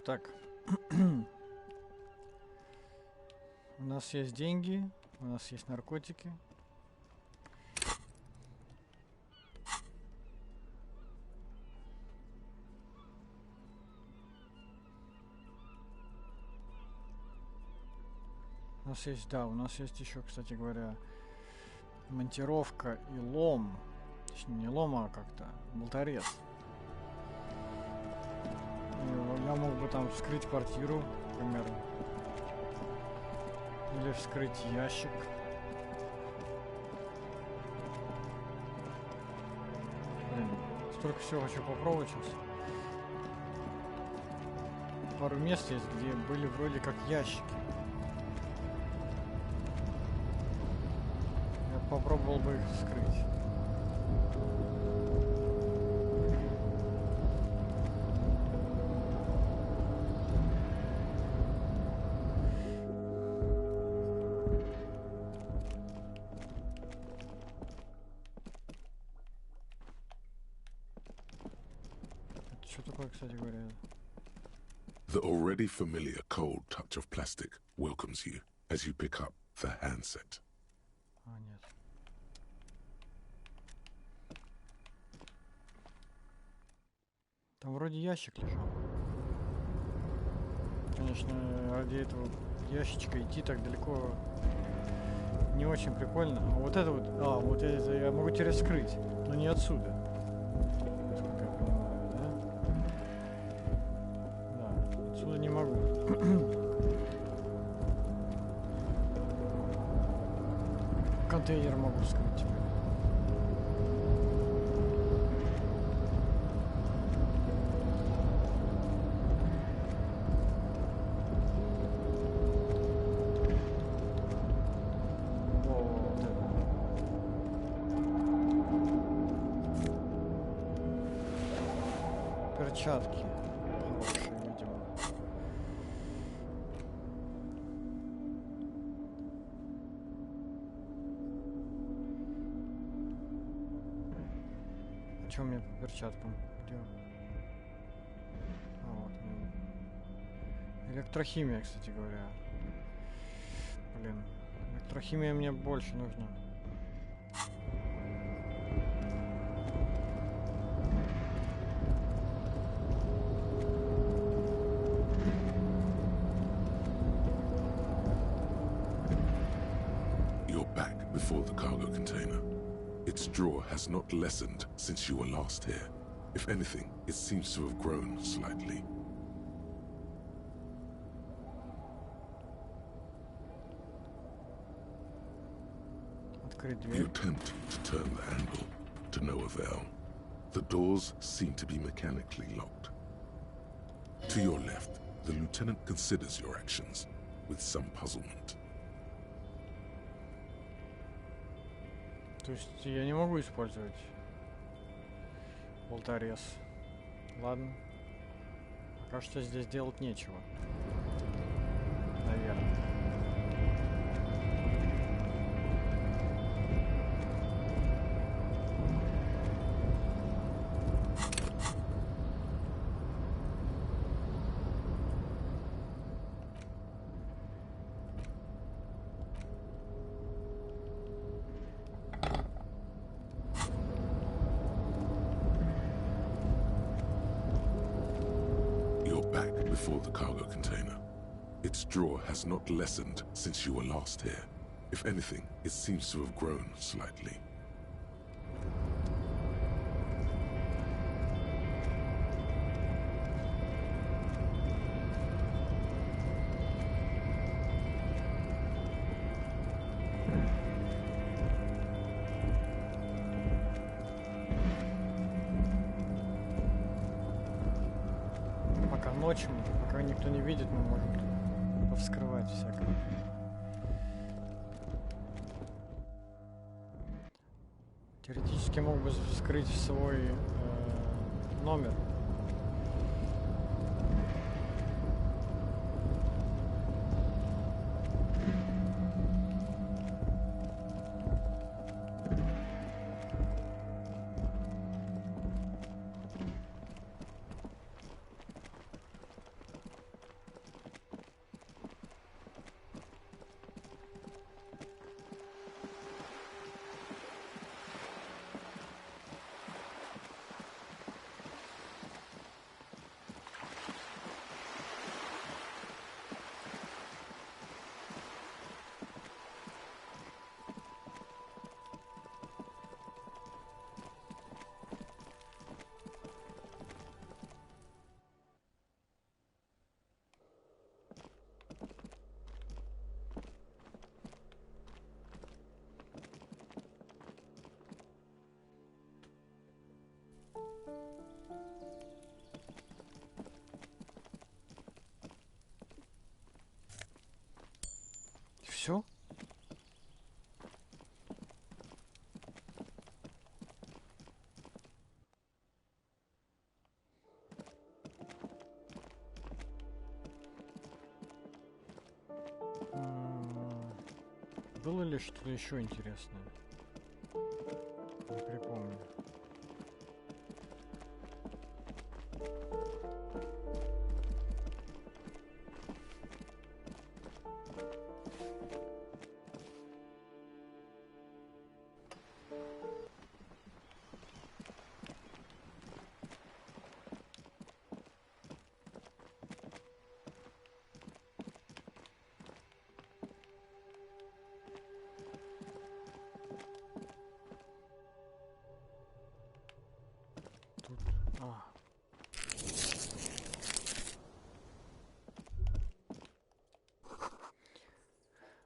Так, у нас есть деньги, у нас есть наркотики. У нас есть, да, у нас есть еще, кстати говоря, монтировка и лом. Точнее, не лом, а как-то болторез. И я мог бы там вскрыть квартиру, например. Или вскрыть ящик. Блин, столько всего хочу попробовать сейчас. Пару мест есть, где были вроде как ящики. Я попробовал бы их вскрыть. Это что такое, кстати говоря? The already familiar cold touch of plastic welcomes you as you pick up the handset. А, нет. Там вроде ящик лежал. Конечно, ради этого ящичка идти так далеко не очень прикольно. А вот это вот... А, вот это я могу теперь вскрыть, но не отсюда. Насколько я понимаю, да? Да, отсюда не могу. Контейнер могу вскрыть теперь. Вот это. Перчатки. Хорошие, видимо. А что у меня по перчаткам? Где? А, вот. Электрохимия, кстати говоря. Блин. Электрохимия мне больше нужна. You're back before the cargo container. Its drawer has not lessened since you were last here. If anything, it seems to have grown slightly. Открыть You дверь. attempt to turn the handle, to no avail. The doors seem to be mechanically locked. To your left, the lieutenant considers your actions with some puzzlement. То есть я не могу использовать болторез. Ладно. Пока что здесь делать нечего. Наверное. Before the cargo container. Its drawer has not lessened since you were last here. If anything, it seems to have grown slightly. Ночью, пока никто не видит, мы можем повскрывать всякое. Теоретически мог бы вскрыть свой номер. все? Было ли что-то еще интересное? Не припомню.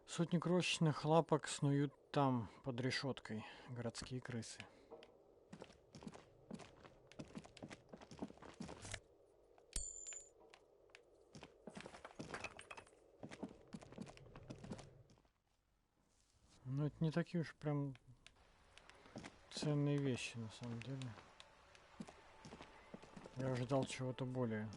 Сотни крошечных лапок снуют там, под решеткой. Городские крысы. Ну, это не такие уж прям ценные вещи, на самом деле. Я ожидал чего-то более.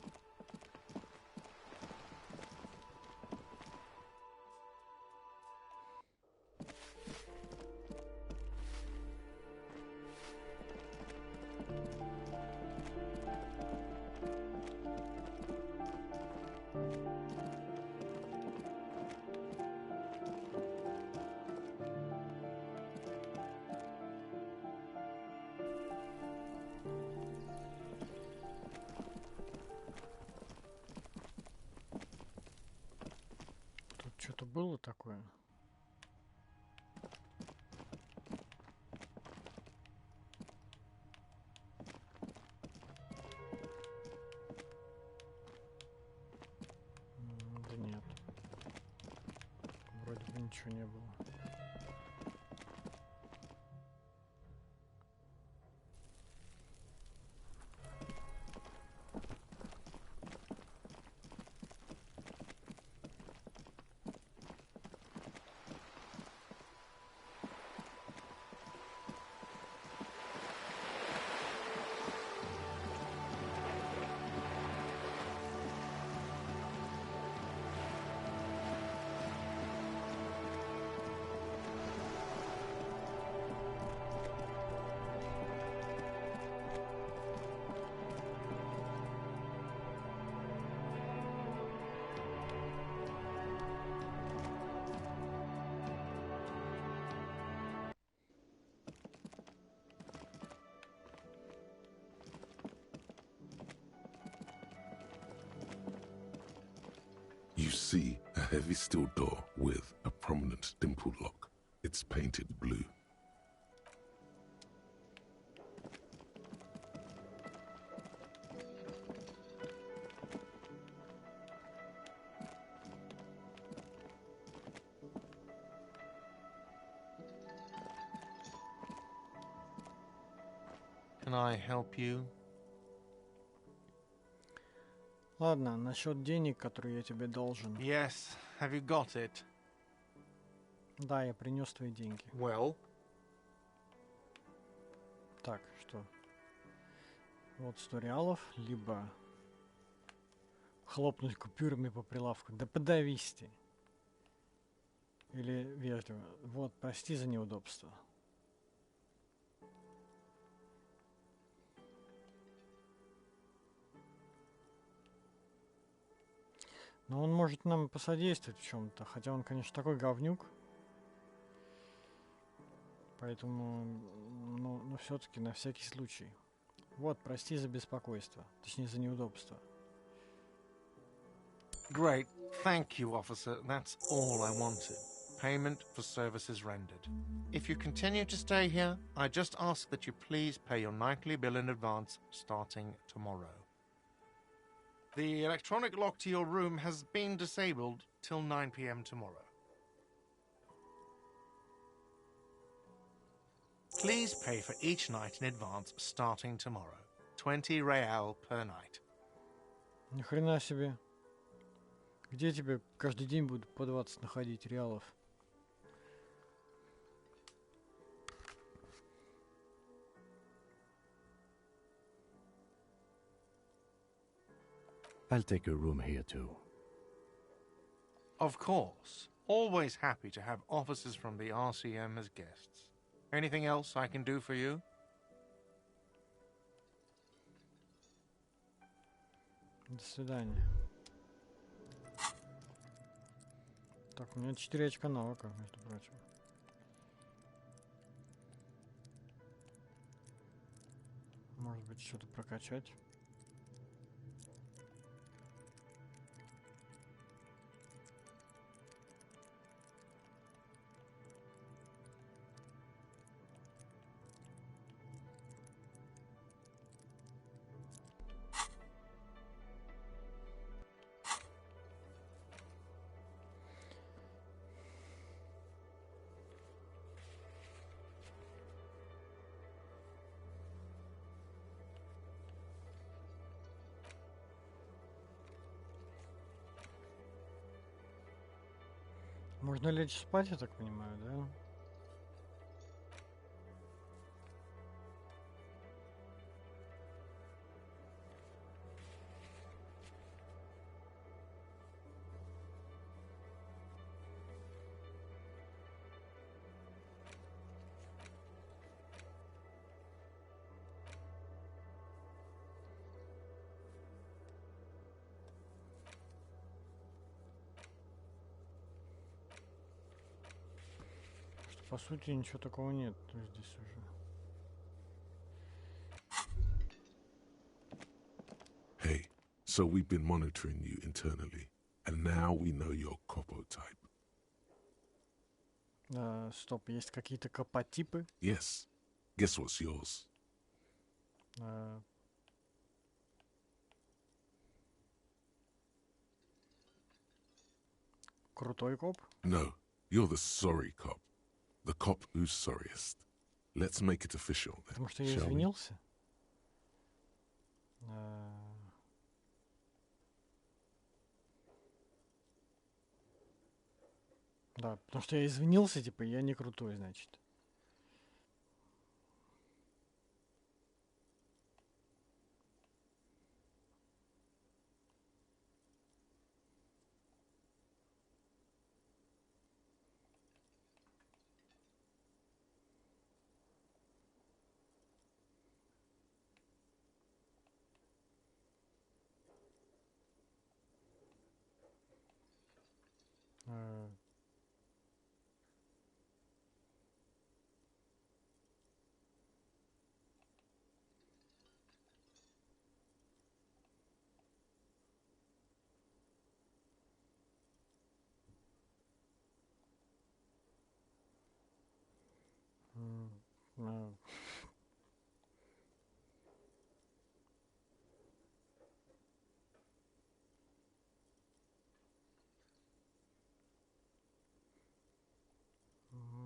Что-то было такое? Да нет. Вроде бы ничего не было. You see a heavy steel door with a prominent dimpled lock. It's painted blue. Can I help you? Ладно, насчет денег, которые я тебе должен. Yes, have you got it? Да, я принес твои деньги. Well? Так, что? Вот 100 реалов, либо хлопнуть купюрами по прилавку. Да подавись ты. Или вежливо. Вот, прости за неудобство. Но он может нам посодействовать в чем-то. Хотя он, конечно, такой говнюк. Поэтому, ну все-таки на всякий случай. Вот, прости за беспокойство. Точнее, за неудобство. Great. Thank you, officer. That's all I wanted. Payment for services rendered. If you continue to stay here, I just ask that you please pay your nightly bill in advance starting tomorrow. The electronic lock to your room has been disabled till 9 p.m. tomorrow. Please pay for each night in advance starting tomorrow. 20 real per night. Ни хрена себе. Где тебе каждый день будут по 20 находить реалов? I'll take a room here too. Of course. Always happy to have officers from the RCM as guests. Anything else I can do for you? До свидания. Так, у меня 4 очка навыка, между прочим. Может быть, что-то прокачать. Можно лечь спать, я так понимаю, да? По сути, ничего такого нет здесь уже. Hey, so we've been monitoring you internally, and now we know your Copo type. Стоп, есть какие-то копотипы? Yes. Guess what's yours? Крутой коп? No, you're the sorry cop. The cop who's sorriest. Let's make it official then, Потому что я shall we? извинился? Да, потому что я извинился, типа, я не крутой, значит.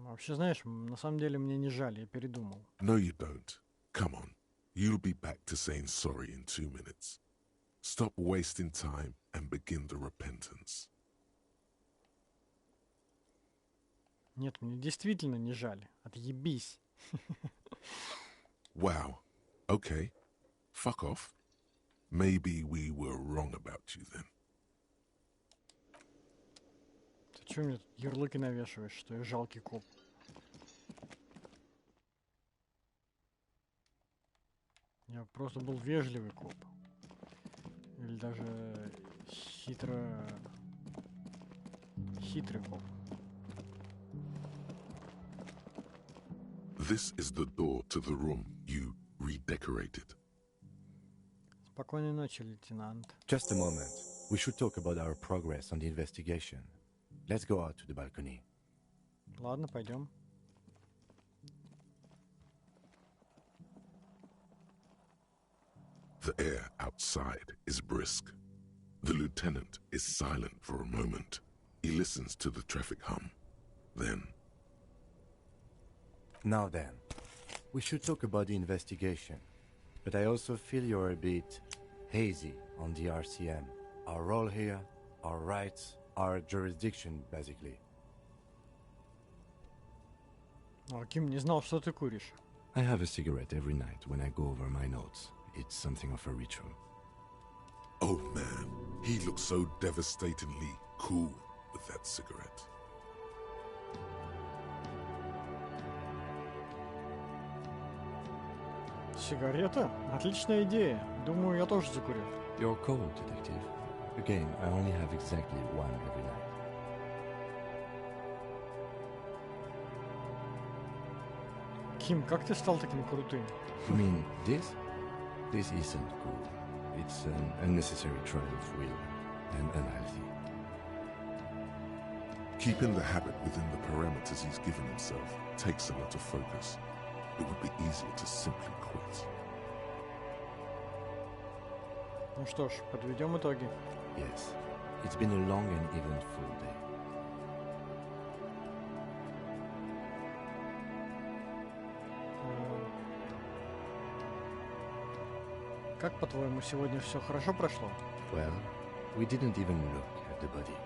Вообще, знаешь, на самом деле мне не жаль, я передумал. No, you don't. Come on. You'll be back to saying sorry in 2 minutes. Stop wasting time and begin the repentance. Нет, мне действительно не жаль. Отъебись. Wow. Okay. Fuck off. Maybe we were wrong about you then. Ты чё мне тут ярлыки навешиваешь, что я жалкий коп? Я просто был вежливый коп. Или даже хитрый коп. This is the door to the room you redecorated. Спокойной ночи, лейтенант. Just a moment. We should talk about our progress on the investigation. Let's go out to the balcony. Ладно, пойдем. The air outside is brisk. The lieutenant is silent for a moment. He listens to the traffic hum. Then, Now then, we should talk about the investigation. But I also feel you're a bit hazy on the RCM. Our role here, our rights, our jurisdiction, basically. Ким, не знал, что ты куришь. I have a cigarette every night when I go over my notes. It's something of a ritual. oh man, He looked so devastatingly cool with that cigarette. Сигарета? Отличная идея. Думаю, я тоже закурю. You're cold, detective. Again, I only have exactly one every night. Ким, как ты стал таким крутым? You mean this? This isn't cool. It's an unnecessary trial of will and unhealthy. Keeping the habit within the parameters he's given himself takes a lot of focus. It would be easier to simply quit. Ну что ж, подведем итоги. Yes, it's been a long and eventful day. Как, по-твоему, сегодня все хорошо прошло? Well, we didn't even look at the body.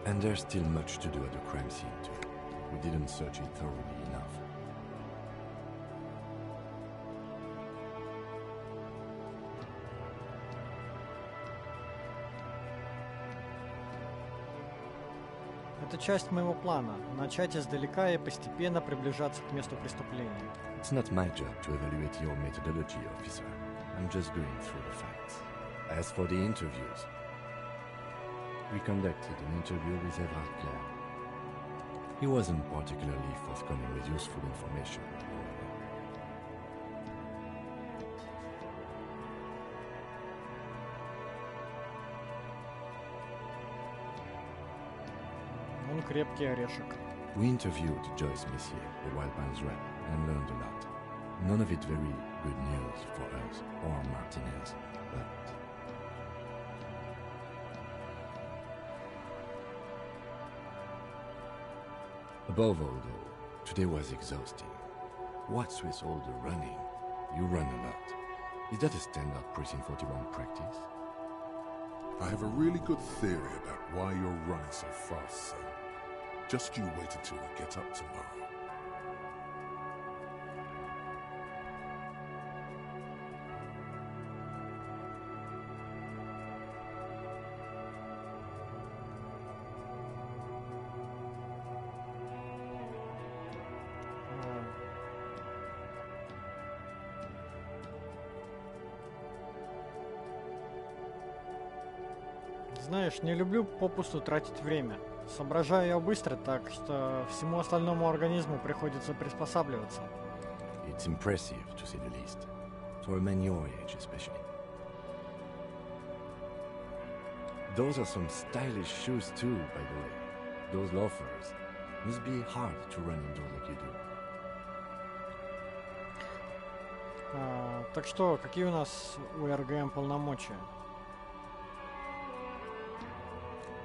And there's still much to do at the crime scene too. We didn't search it thoroughly enough. Это часть моего плана. Начать издалека и постепенно приближаться к месту преступления. It's not my job to evaluate your methodology, officer. I'm just going through the facts. As for the interviews, we conducted an interview with Everard Clare. He wasn't particularly forthcoming with useful information, however. Он крепкий орешек. We interviewed Joyce Messier, the Wild Pines rep, and learned a lot. None of it very good news for us or Martinez, but... Above all, though, today was exhausting. What's with all the running? You run a lot. Is that a standard Precinct 41 practice? I have a really good theory about why you're running so fast, son. Just you wait until we get up tomorrow. Знаешь, не люблю попусту тратить время. Соображаю я быстро, так что всему остальному организму приходится приспосабливаться. It's impressive, to say the least. For a man your age, especially. Those are some stylish shoes too, by the way. Those loafers. Must be hard to run indoors like you do. Так что, какие у нас у РГМ полномочия?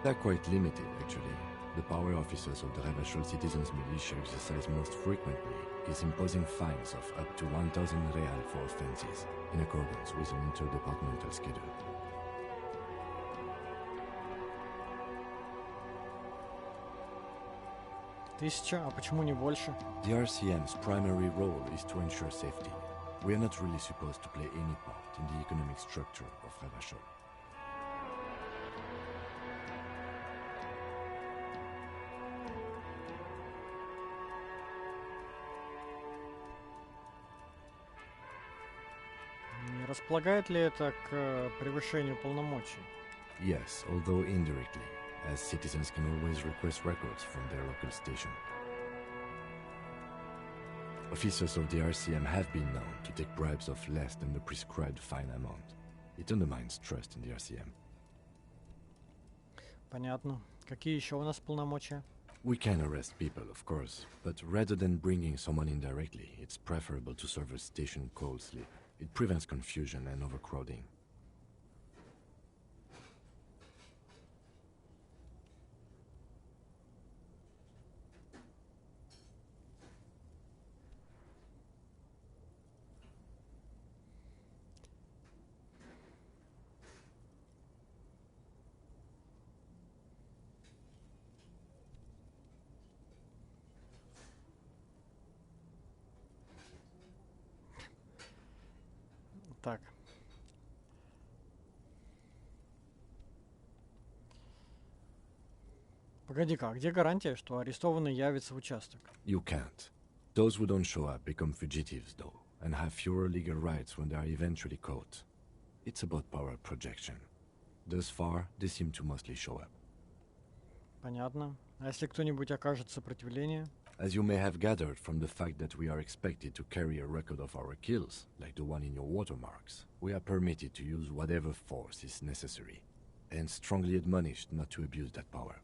They're quite limited, actually. The power officers of the Ravachol Citizens Militia exercise most frequently is imposing fines of up to 1,000 real for offenses, in accordance with an interdepartmental schedule. Тысяча, а почему не больше? The RCM's primary role is to ensure safety. We are not really supposed to play any part in the economic structure of Ravachol. Не располагает ли это к превышению полномочий? Yes, although indirectly, as citizens can always request records from their local station. Officers of the RCM have been known to take bribes of less than the prescribed fine amount. It undermines trust in the RCM. Понятно. Какие еще у нас полномочия? We can arrest people, of course, but rather than bringing someone in directly, it's preferable to serve a station cold sleep. It prevents confusion and overcrowding. Так. Погоди-ка, а где гарантия, что арестованный явится в участок? You can't. Those who don't show up become fugitives, though, and have fewer legal rights when they are eventually caught. It's about power projection. Thus far, they seem to mostly show up. Понятно. А если кто-нибудь окажет сопротивление? As you may have gathered from the fact that we are expected to carry a record of our kills, like the one in your watermarks, we are permitted to use whatever force is necessary, and strongly admonished not to abuse that power.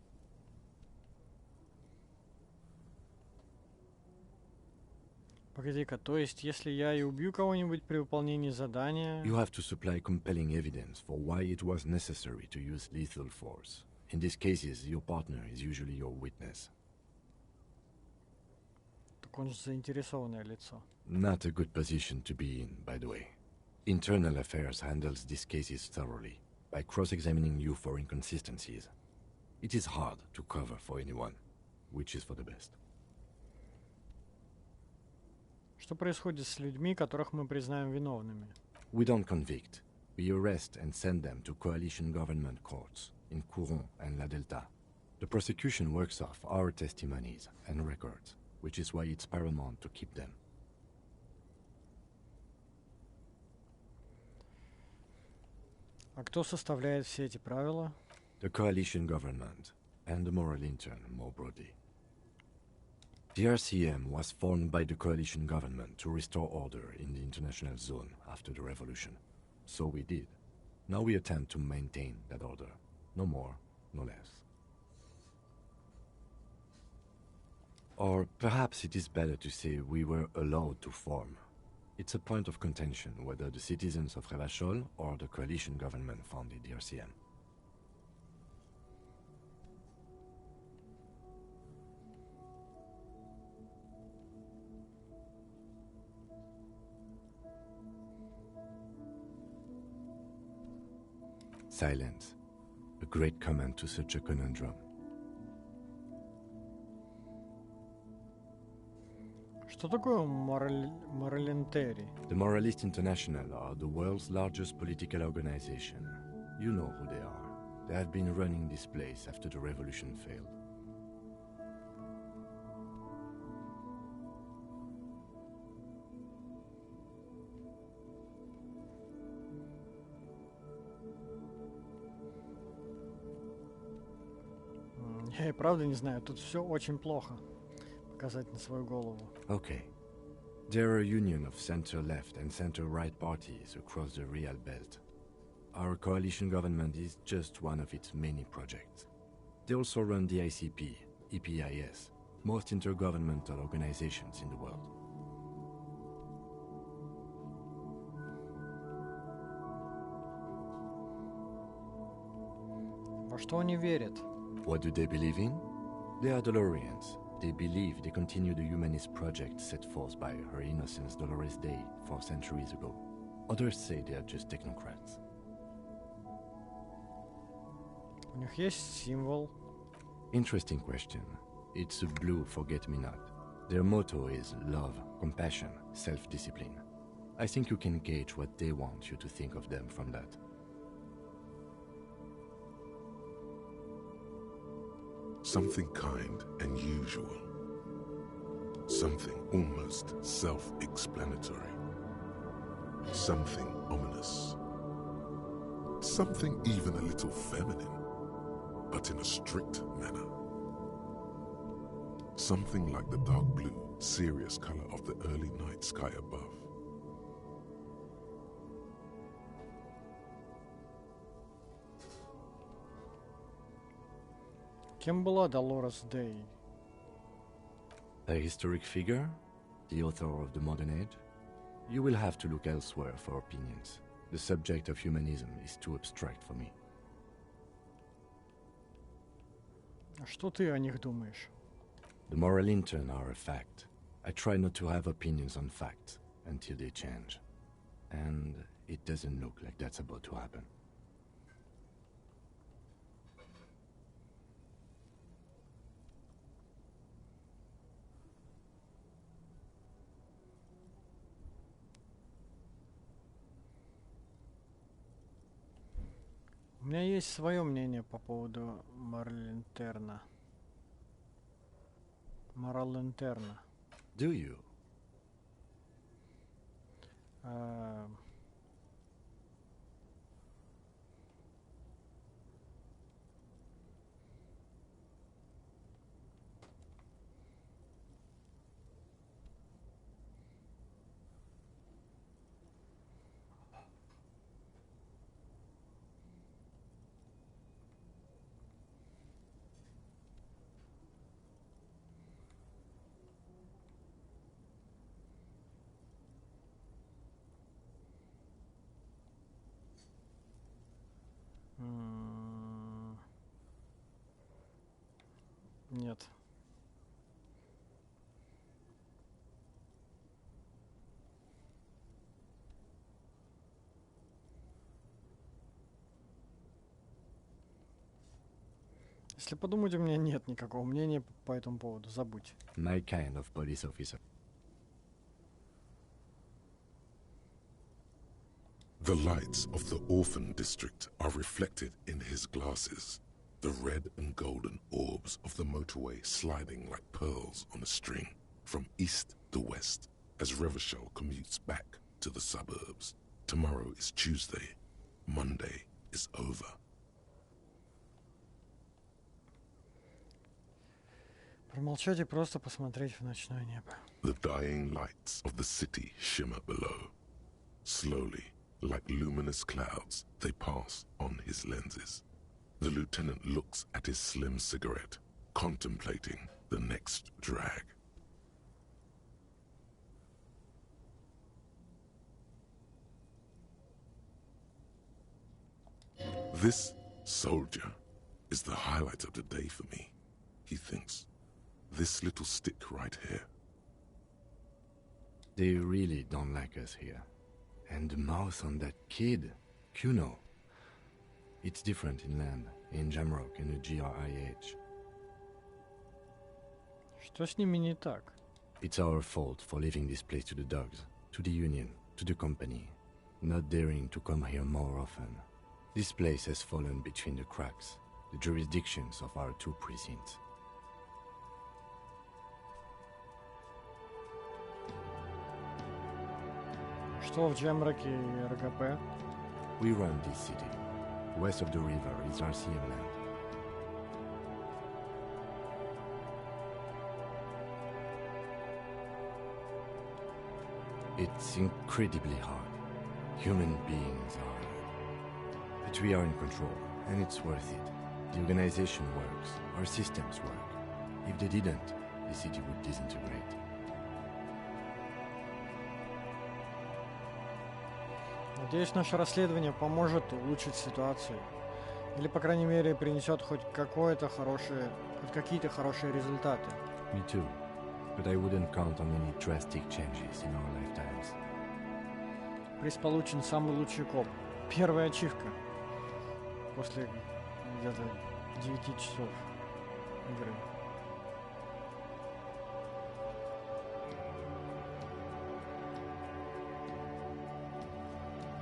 Погоди-ка, то есть, если я и убью кого-нибудь при выполнении задания... You have to supply compelling evidence for why it was necessary to use lethal force. In these cases, your partner is usually your witness. Так он же заинтересованное лицо. Not a good position to be in, by the way. Internal Affairs handles these cases thoroughly, by cross-examining you for inconsistencies. It is hard to cover for anyone, which is for the best. Что происходит с людьми, которых мы признаем виновными? We don't convict. We arrest and send them to coalition government courts in Courant and La Delta. The prosecution works off our testimonies and records, which is why it's paramount to keep them. А кто составляет все эти правила? The coalition government and the moral intern more broadly. The RCM was formed by the coalition government to restore order in the international zone after the revolution. So we did. Now we attempt to maintain that order. No more, no less. Or perhaps it is better to say we were allowed to form. It's a point of contention whether the citizens of Revachol or the coalition government founded the RCM. Silence. A great comment to such a conundrum. Что такое моралентери? The Moralist International are the world's largest political organization. You know who they are. They have been running this place after the revolution failed. Я и правда не знаю, тут все очень плохо. Показать на свою голову. Okay. There are a union of center-left and center-right parties across the Real Belt. Our coalition government is just one of its many projects. They also run the ICP, EPIS, most intergovernmental organizations in the world. Во что они верят? What do they believe in? They are Dolorians. They believe they continue the humanist project set forth by Her Innocence Dolores Day 4 centuries ago. Others say they are just technocrats. У них есть символ. Interesting question. It's a blue forget-me-not. Their motto is love, compassion, self-discipline. I think you can gauge what they want you to think of them from that. Something kind and usual. Something almost self-explanatory. Something ominous. Something even a little feminine, but in a strict manner. Something like the dark blue, serious color of the early night sky above. Кем была Долорес Дэй? A historic figure? The author of the modern age? You will have to look elsewhere for opinions. The subject of humanism is too abstract for me. А что ты о них думаешь? The moral intern are a fact. I try not to have opinions on facts until they change. And it doesn't look like that's about to happen. У меня есть свое мнение по поводу Марлентерна. Морал интерна. Do you? Нет. Если подумать, у меня нет никакого мнения по этому поводу. Забудь. My kind of police officer. The lights of the orphan district are reflected in his glasses, the red and golden orbs of the motorway sliding like pearls on a string, from east to west, as Revachol commutes back to the suburbs. Tomorrow is Tuesday. Monday is over. Промолчать и просто посмотреть в ночное небо. The dying lights of the city shimmer below. Slowly, like luminous clouds, they pass on his lenses. The lieutenant looks at his slim cigarette, contemplating the next drag. This soldier is the highlight of the day for me, he thinks. This little stick right here. They really don't like us here. And the mouth on that kid, Kuno. It's different inland, in Jamrock and the GRIH. Что с ними не так? It's our fault for leaving this place to the dogs, to the union, to the company, not daring to come here more often. This place has fallen between the cracks, the jurisdictions of our two precincts. Что в Джемроке и РГП? We run this city. West of the river is RCM land. It's incredibly hard. Human beings are. But we are in control, and it's worth it. The organization works, our systems work. If they didn't, the city would disintegrate. Надеюсь, наше расследование поможет улучшить ситуацию. Или, по крайней мере, принесет хоть какие-то хорошие результаты. Me too. But I wouldn't count on any drastic changes in our lifetimes. Приз получен самый лучший коп. Первая ачивка. После где-то 9 часов игры.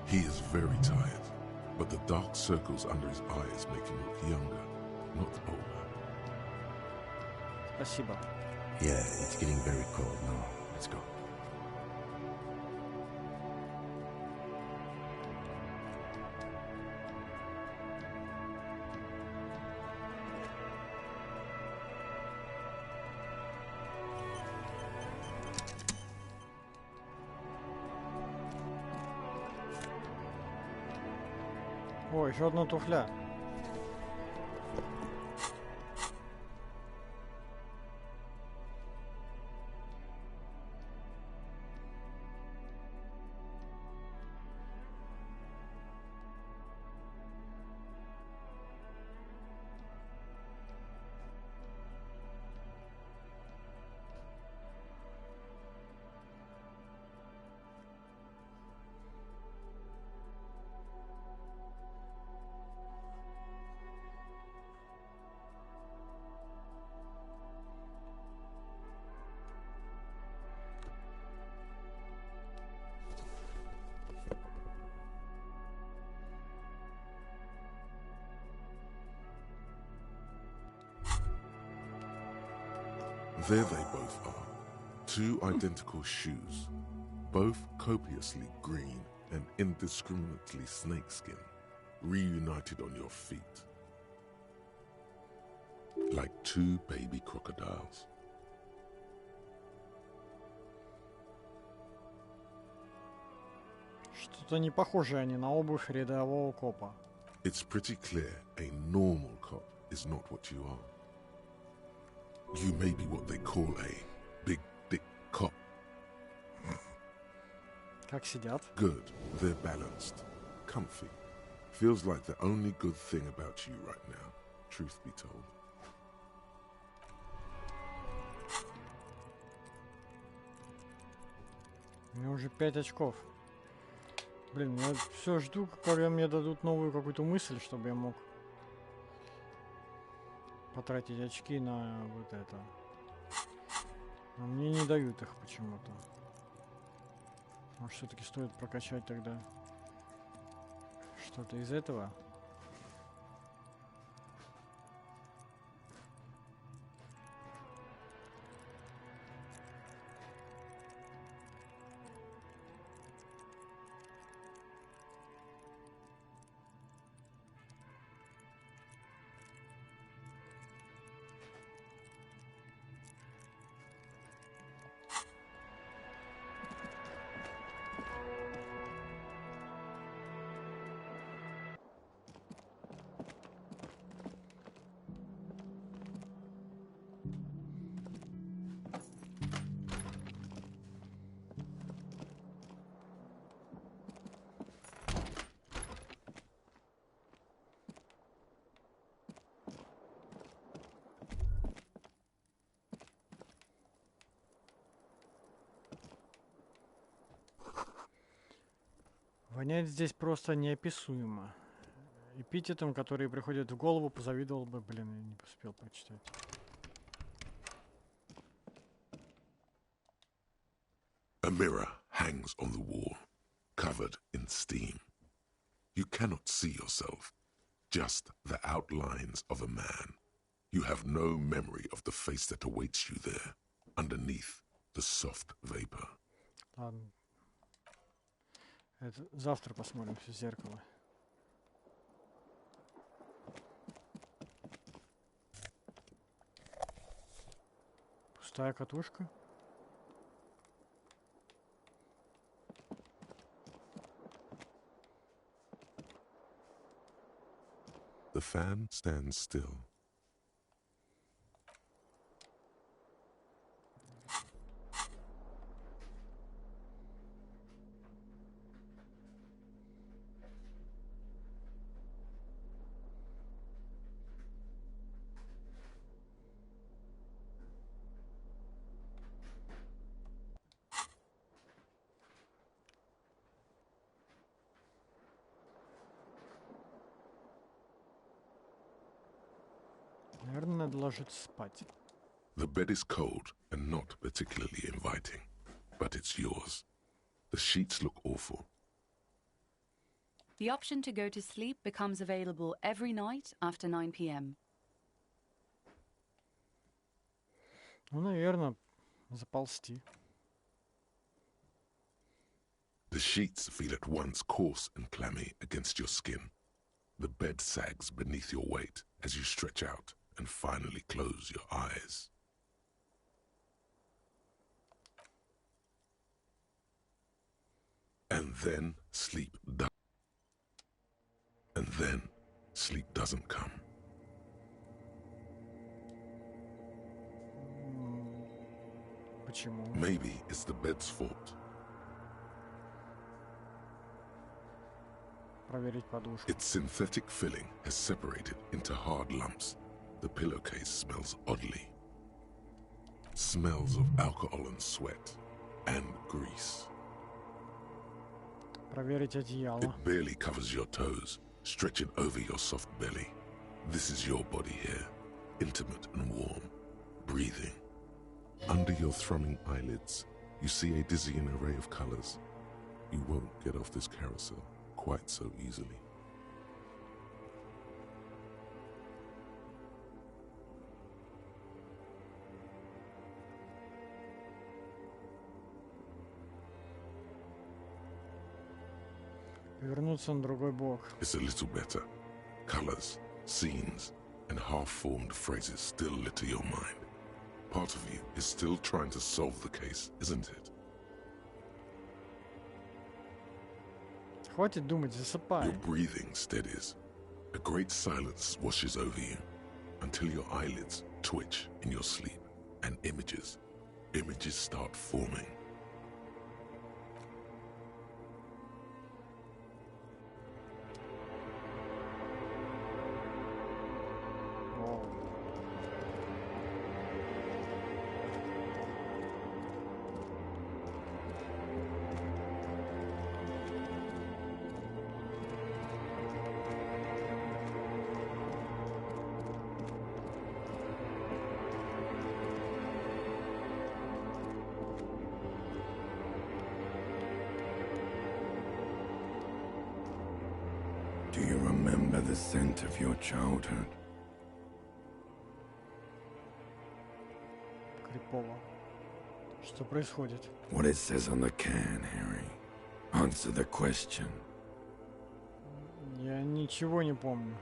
He is very tired, but the dark circles under his eyes make him look younger, not older. Спасибо. Yeah, it's getting very cold now. Let's go. О, еще одна туфля. There they both are. Two identical shoes, both copiously green and indiscriminately snakeskin, reunited on your feet. Like two baby crocodiles. Что-то не похожи они на обувь рядового копа. It's pretty clear a normal cop is not what you are. You may be what they call a big dick cop. Как сидят? Good, they're balanced, comfy. Feels like the only good thing about you right now, truth be told. У меня уже 5 очков. Блин, я все жду, когда мне дадут новую какую-то мысль, чтобы я мог потратить очки на вот это. Но мне не дают их почему-то. Может, все-таки стоит прокачать тогда что-то из этого? Воняет здесь просто неописуемо. Эпитетом, которые приходят в голову, позавидовал бы, блин, я не успел прочитать. A mirror hangs on the wall, covered in steam. You cannot see yourself, just the outlines of a man. You have no memory of the face that awaits you there, underneath the soft vapor. Ладно. Это завтра посмотрим все в зеркало. Пустая катушка. The fan stands still. Наверное, надо ложиться спать. The bed is cold and not particularly inviting, but it's yours. The sheets look awful. The option to go to sleep becomes available every night after 9 p.m. Ну, наверное, заползти. The sheets feel at once coarse and clammy against your skin. The bed sags beneath your weight as you stretch out and finally close your eyes. And then sleep doesn't come. Почему? Maybe it's the bed's fault. Проверить подушку. Its synthetic filling has separated into hard lumps. The pillowcase smells oddly. Smells of alcohol and sweat and grease. Проверить одеяло. It barely covers your toes, stretching over your soft belly. This is your body here, intimate and warm, breathing. Under your thrumming eyelids, you see a dizzying array of colors. You won't get off this carousel quite so easily. Повернуться на другой бок. It's a little better. Colors, scenes, and half-formed phrases still litter your mind. Part of you is still trying to solve the case, isn't it? Хватит думать, засыпай. Your breathing steadies. A great silence washes over you until your eyelids twitch in your sleep and images start forming. Do you remember the scent of your childhood? Крипово. Что происходит? What it says on the can, Harry. Answer the question. Я ничего не помню.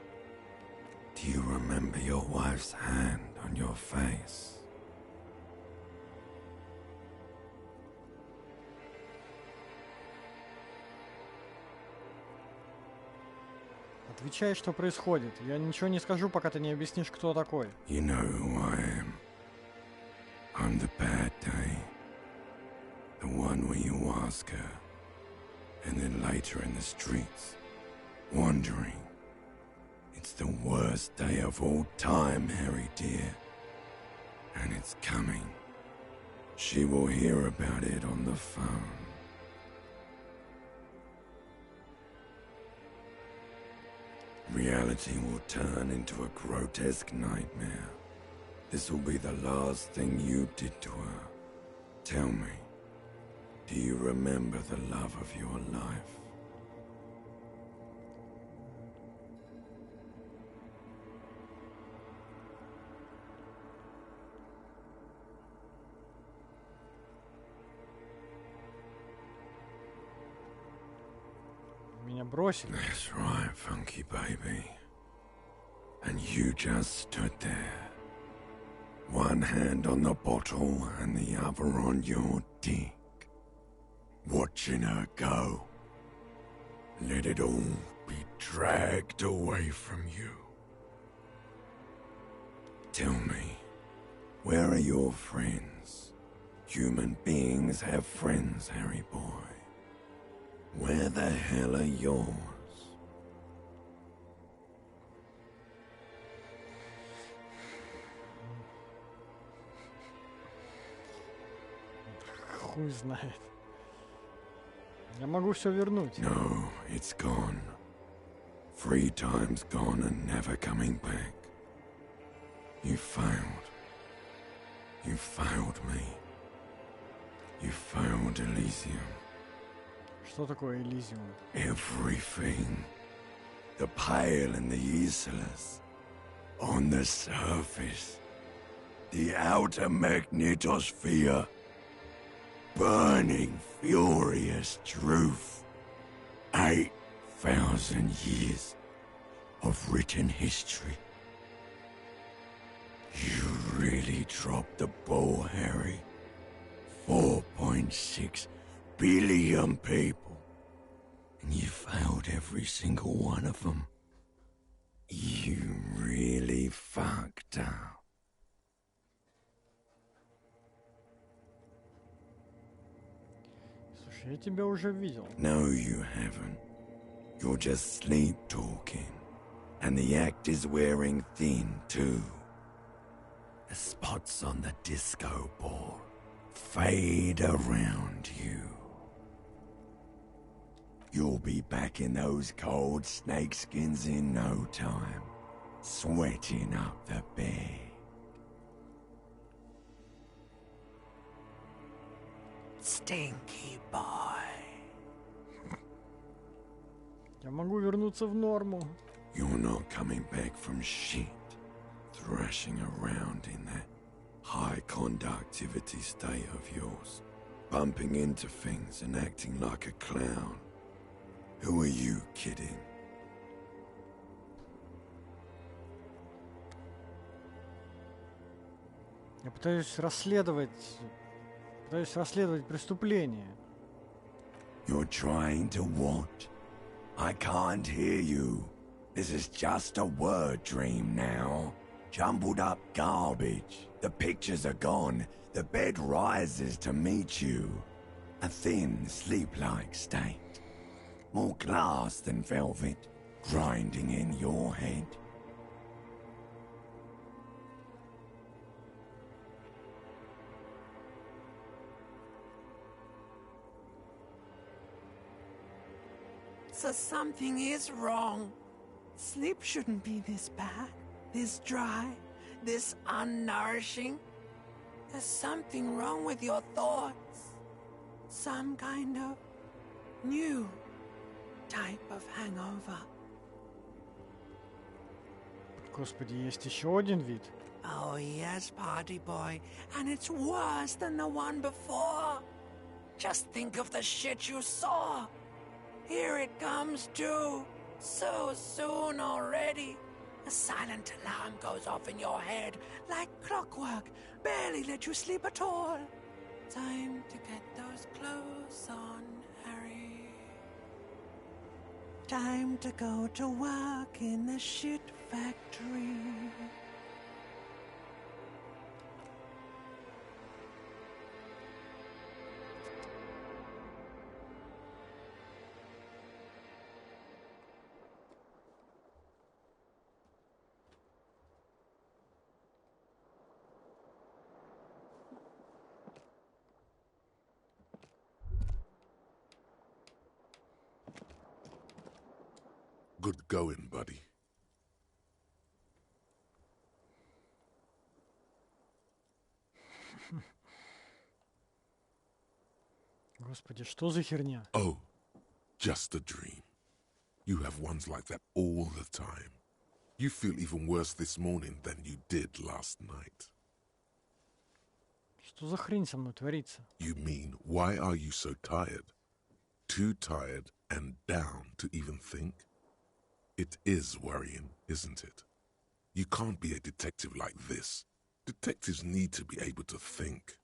Do you remember your wife's hand on your face? Отвечай, что происходит. Я ничего не скажу, пока ты не объяснишь, кто такой. You know who I am. I'm the bad day. The one where you ask her. And then later in the streets. Wandering. It's the worst day of all time, Harry dear. And it's coming. She will hear about it on the phone. Reality will turn into a grotesque nightmare. This will be the last thing you did to her. Tell me, do you remember the love of your life? Меня бросили. That's right, funky baby. And you just stood there. One hand on the bottle and the other on your dick. Watching her go. Let it all be dragged away from you. Tell me, where are your friends? Human beings have friends, Harry boy. Where the hell are yours? Хуй знает. Я могу все вернуть. No, it's gone. 3 times gone and never coming back. You failed. You failed me. You failed Elysium. Что такое Элизиум? Everything. The pale and the useless. On the surface. The outer magnetosphere. Burning, furious truth. 8,000 years of written history. You really dropped the ball, Harry. 4.6 billion people. And you failed every single one of them. You really fucked up. Слушай, я тебя уже видел. No, you haven't. You're just sleep talking. And the act is wearing thin, too. The spots on the disco ball fade around you. You'll be back in those cold snakeskins in no time, sweating up the bed. Stinky boy. Я могу вернуться в норму. You're not coming back from shit, thrashing around in that high conductivity state of yours, bumping into things and acting like a clown. Who are you kidding? Я пытаюсь расследовать преступление. You're trying to what? I can't hear you. This is just a word dream now. Jumbled up garbage. The pictures are gone. The bed rises to meet you. A thin, sleep-like state. More glass than velvet, grinding in your head. So something is wrong. Sleep shouldn't be this bad, this dry, this unnourishing. There's something wrong with your thoughts. Some kind of new type of hangover. Господи, есть еще один вид. Oh yes, party boy, and it's worse than the one before. Just think of the shit you saw. Here it comes too. So soon already. A silent alarm goes off in your head like clockwork. Barely let you sleep at all. Time to get those clothes on, Harry. Time to go to work in the shit factory. Good going, buddy. Господи, что за херня? Oh, just a dream. You have ones like that all the time. You feel even worse this morning than you did last night. Что за хрень со мной творится? You mean, why are you so tired? Too tired and down to even think? It is worrying, isn't it? You can't be a detective like this. Detectives need to be able to think.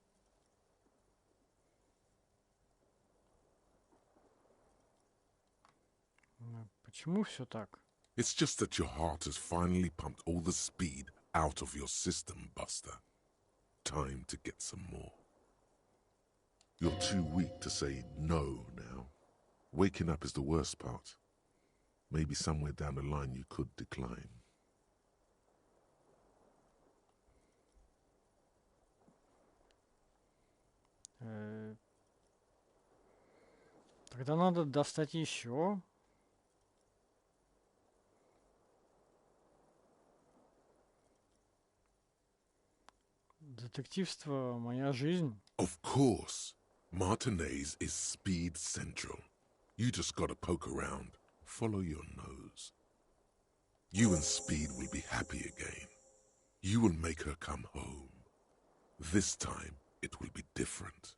Почему все так? It's just that your heart has finally pumped all the speed out of your system, Buster. Time to get some more. You're too weak to say no now. Waking up is the worst part. Maybe somewhere down the line you could decline. Тогда надо достать еще. Детективство — моя жизнь. Of course. Martinez is speed central. You just gotta poke around. Follow your nose. You and Speed will be happy again. You will make her come home. This time, it will be different.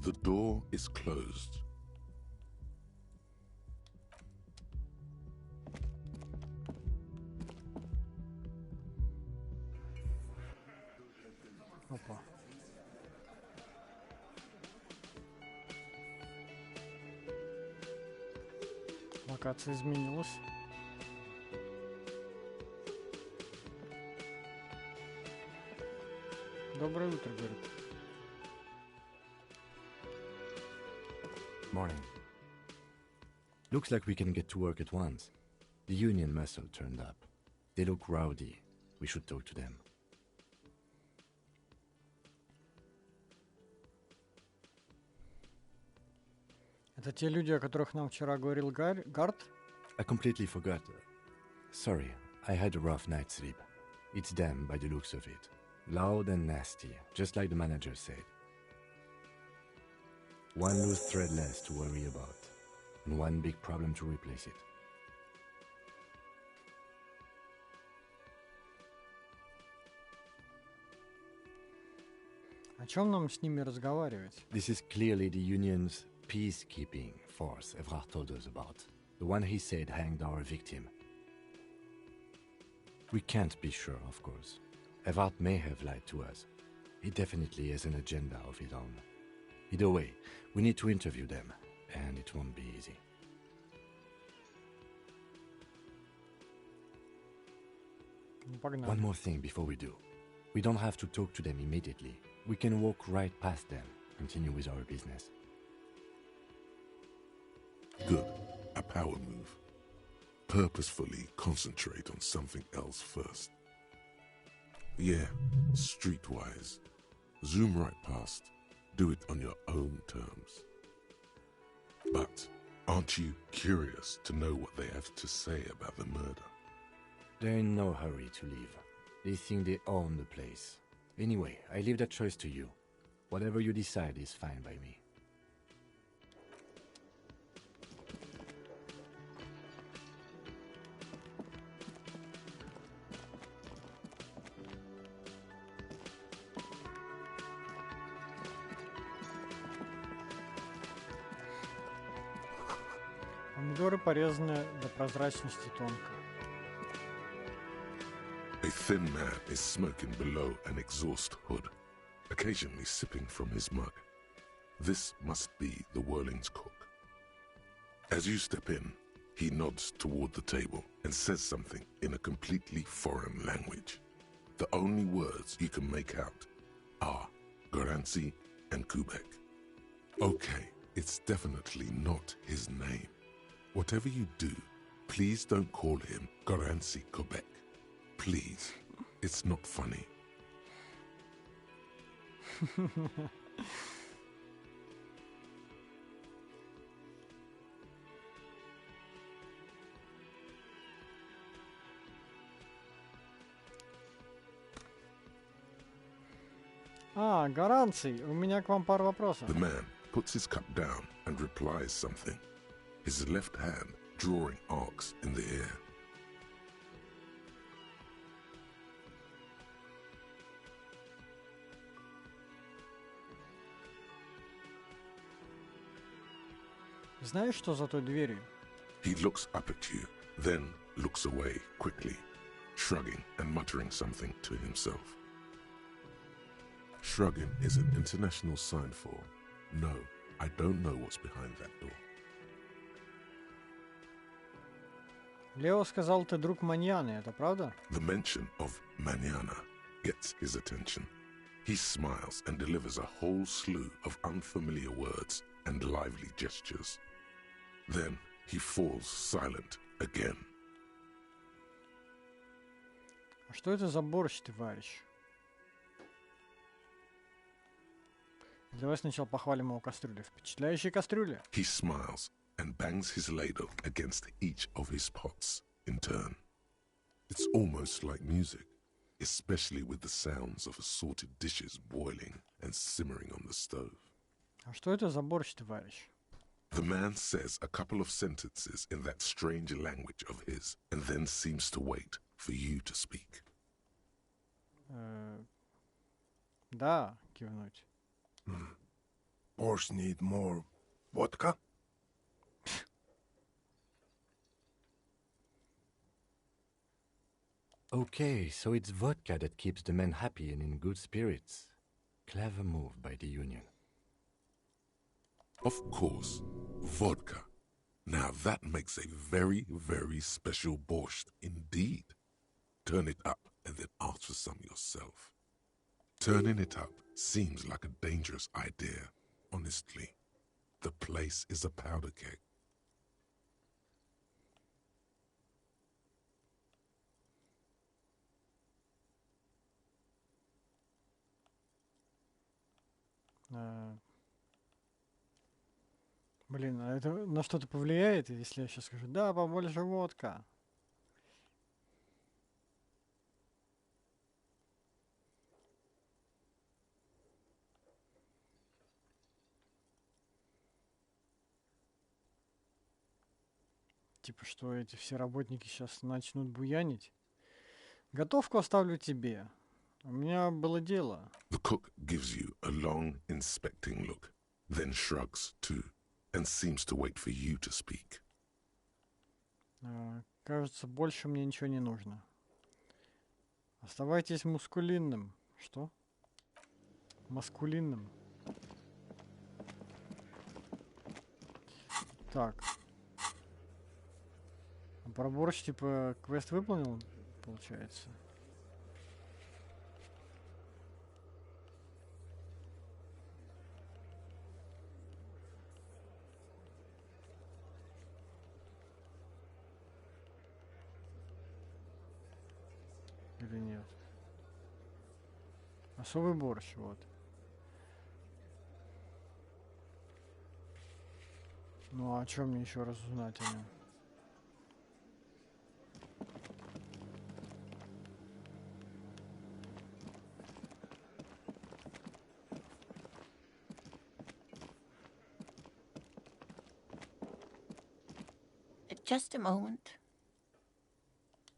The door is closed. Опа. Локация изменилась. Доброе утро, говорит. Morning. Looks like we can get to work at once. The union muscle turned up. They look rowdy. We should talk to them. Это те люди, о которых нам вчера говорил Гард? I completely forgot. Sorry, I had a rough night's sleep. It's them by the looks of it. Loud and nasty, just like the manager said. One loose thread less to worry about, and one big problem to replace it. О чем нам с ними разговаривать? This is clearly the union's peacekeeping force Evrard told us about. The one he said hanged our victim. We can't be sure, of course. Evrard may have lied to us. He definitely has an agenda of his own. Either way, we need to interview them, and it won't be easy. Ну, погнали. One more thing before we do. We don't have to talk to them immediately. We can walk right past them, continue with our business. Good. A power move. Purposefully concentrate on something else first. Yeah, streetwise. Zoom right past. Do it on your own terms. But aren't you curious to know what they have to say about the murder? They're in no hurry to leave. They think they own the place. Anyway, I leave that choice to you. Whatever you decide is fine by me. Помидоры порезаны до прозрачности тонко. A thin man is smoking below an exhaust hood, occasionally sipping from his mug. This must be the Whirling's cook. As you step in, he nods toward the table and says something in a completely foreign language. The only words you can make out are Garanzi and Kubek. Okay, it's definitely not his name. Whatever you do, please don't call him Garanzi Kubek. Please, it's not funny. Гаранций, у меня к вам пару вопросов. The man puts his cup down and replies something, his left hand drawing arcs in the air. Знаешь, что за той дверью? He looks up at you, then looks away quickly, shrugging and muttering something to himself. Shrugging is an international sign for, no, I don't know what's behind that door. Лео сказал, ты друг Маньяны, это правда? The mention of Mañana gets his attention. He smiles and delivers a whole slew of unfamiliar words and lively gestures. Then he falls silent again. А что это за борщ ты варишь? Давай сначала похвалим его кастрюли. Впечатляющие кастрюли. He smiles and bangs his ladle against each of his pots in turn. It's almost like music, especially with the sounds of assorted dishes boiling and simmering on the stove. А что это за борщ ты варишь? The man says a couple of sentences in that strange language of his and then seems to wait for you to speak. Да, кивнуть. Borscht need more vodka? Okay, so it's vodka that keeps the men happy and in good spirits. Clever move by the union. Of course, vodka. Now that makes a very, very special borscht indeed. Turn it up and then ask for some yourself. Turning it up seems like a dangerous idea, honestly. The place is a powder keg. Блин, а это на что-то повлияет, если я сейчас скажу, да, побольше водка? Типа, что эти все работники сейчас начнут буянить? Готовку оставлю тебе. У меня было дело. The cook gives you a long, inspecting look, then shrugs too, and seems to wait for you to speak. Кажется, больше мне ничего не нужно. Оставайтесь мускулинным. Что? Маскулинным. Так. Про борщ, типа, квест выполнил, получается. Или нет? Особый борщ, вот. Ну а о чем мне еще раз узнать о нем? Just a moment.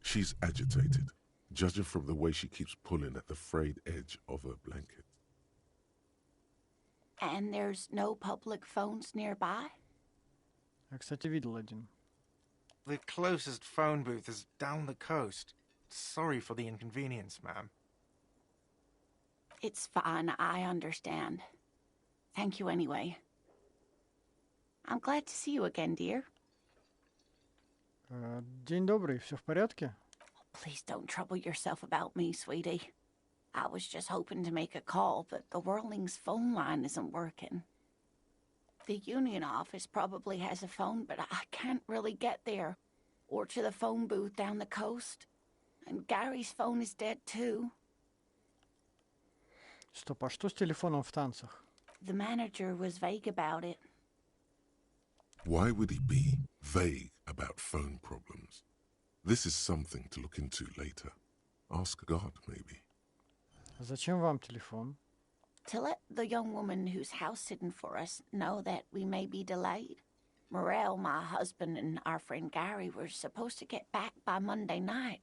She's agitated, judging from the way she keeps pulling at the frayed edge of her blanket. And there's no public phones nearby? Я, кстати, видел один. The closest phone booth is down the coast. Sorry for the inconvenience, ma'am. It's fine, I understand. Thank you anyway. I'm glad to see you again, dear. День добрый, все в порядке? Please don't trouble yourself about me, sweetie. I was just hoping to make a call, but the Whirling's phone line isn't working. The union office probably has a phone, but I can't really get there. Or to the phone booth down the coast. And Gary's phone is dead too. Стоп, а что с телефоном в танцах? The manager was vague about it. Why would he be vague about phone problems? This is something to look into later. Ask God, maybe. Зачем вам телефон? To let the young woman who's house-sitting for us know that we may be delayed. Morel, my husband, and our friend Gary were supposed to get back by Monday night,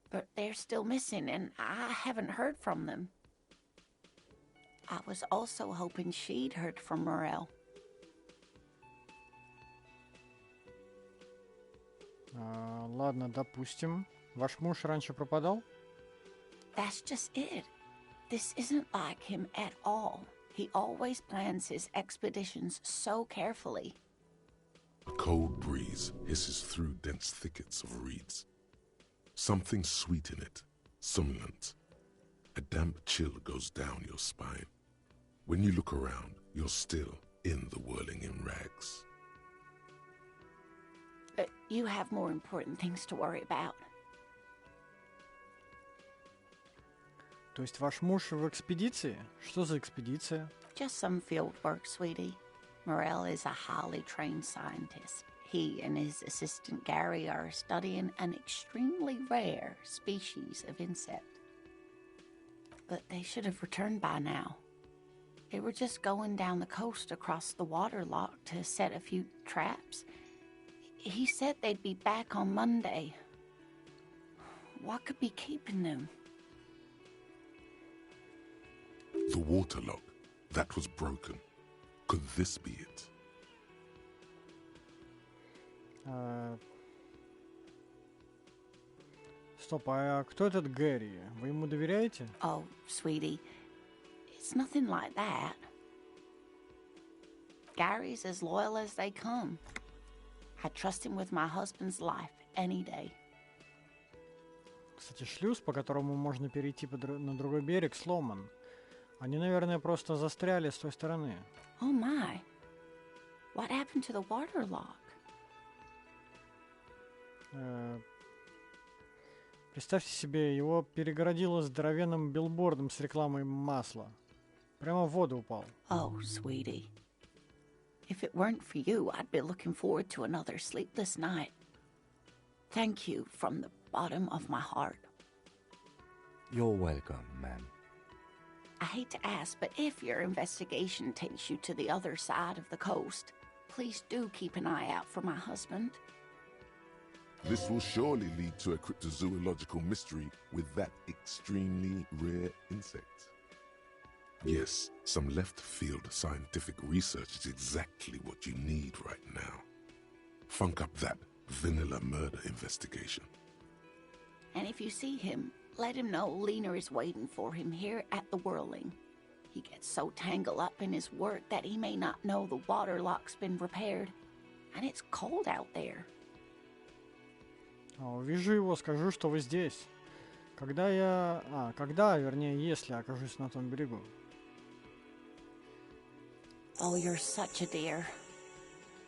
but they're still missing, and I haven't heard from them. I was also hoping she'd heard from Morel. Ладно, допустим. Ваш муж раньше пропадал? That's just it. This isn't like him at all. He always plans his expeditions so carefully. A cold breeze hisses through dense thickets of reeds. Something sweet in it, somnolent. A damp chill goes down your spine. When you look around, you're still in the whirling in rags. You have more important things to worry about. То есть ваш муж в экспедиции? Что за экспедиция? Just some field work, sweetie. Morel is a highly trained scientist. He and his assistant Gary are studying an extremely rare species of insect. But they should have returned by now. They were just going down the coast across the water lock to set a few traps. He said they'd be back on Monday. What could be keeping them? The water lock, that was broken. Could this be it? Стоп, а кто этот Гэри? Вы ему доверяете? Oh, sweetie, it's nothing like that. Gary's as loyal as they come. I'd trust him with my husband's life any day. Кстати, шлюз, по которому можно перейти на другой берег, сломан. Они, наверное, просто застряли с той стороны. Oh my. What happened to the water lock? Представьте себе, его перегородило здоровенным билбордом с рекламой масла. Прямо в воду упал. Oh, sweetie. If it weren't for you, I'd be looking forward to another sleepless night. Thank you from the bottom of my heart. You're welcome, ma'am. I hate to ask, but if your investigation takes you to the other side of the coast, please do keep an eye out for my husband. This will surely lead to a cryptozoological mystery with that extremely rare insect. Yes, some left-field scientific research is exactly what you need right now. Funk up that vanilla murder investigation. And if you see him, let him know Lena is waiting for him here at the Whirling. He gets so tangled up in his work that he may not know the water lock's been repaired. And it's cold out there. Увижу его, скажу, что вы здесь. Вернее, если окажусь на том берегу. Oh, you're such a dear.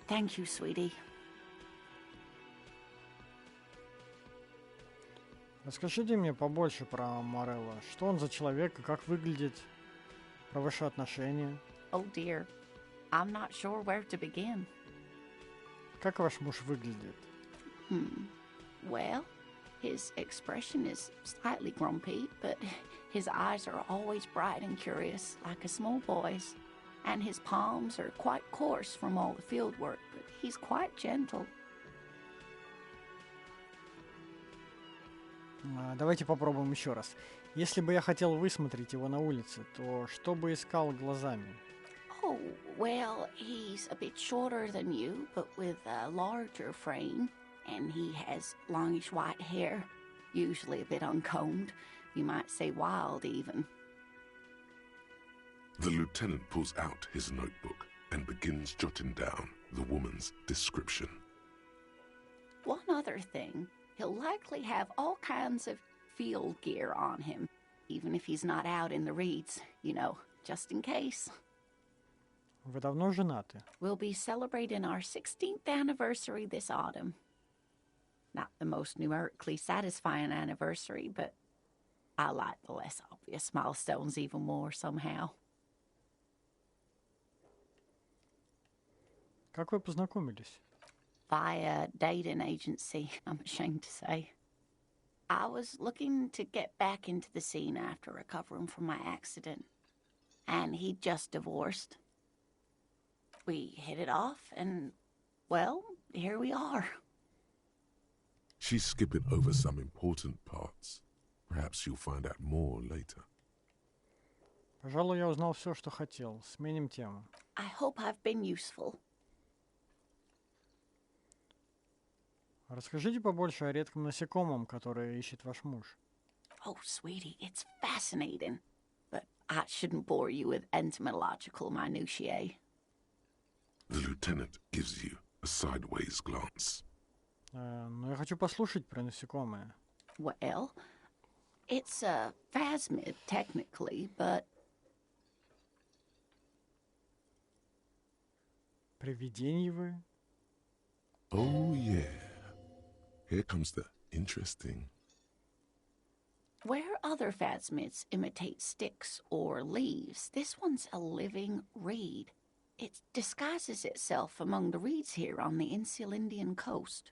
Thank you, sweetie. Расскажите мне побольше про Морелло. Что он за человек и как выглядит, про ваши отношения. Oh dear, I'm not sure where to begin. Как ваш муж выглядит? Well, his expression is slightly grumpy, but his eyes are always bright and curious, like a small boy's. And his palms are quite coarse from all the field work, but he's quite gentle. Давайте попробуем еще раз. Если бы я хотел высмотреть его на улице, то что бы искал глазами? Oh, well, he's a bit shorter than you, but with a larger frame. And he has longish white hair, usually a bit uncombed. You might say wild, even. The lieutenant pulls out his notebook and begins jotting down the woman's description. One other thing, he'll likely have all kinds of field gear on him, even if he's not out in the reeds, you know, just in case. Вы давно женаты? We'll be celebrating our 16th anniversary this autumn. Not the most numerically satisfying anniversary, but I like the less obvious milestones even more somehow. Как вы познакомились? Via dating agency, I'm ashamed to say. I was looking to get back into the scene after recovering from my accident, and he'd just divorced. We hit it off, and, well, here we are. She's skipping over some important parts. Perhaps you'll find out more later. Пожалуй, я узнал все, что хотел. Сменим тему. I hope I've been useful. Расскажите побольше о редком насекомом, которое ищет ваш муж. Oh, sweetie, it's fascinating. But I shouldn't bore you with entomological minutiae. The lieutenant gives you a sideways glance. Но я хочу послушать про насекомое. Well, it's a phasmid, technically, but... Привидение вы? Oh, yeah. Here comes the interesting. Where other phasmids imitate sticks or leaves, this one's a living reed. It disguises itself among the reeds here on the Insulindian coast.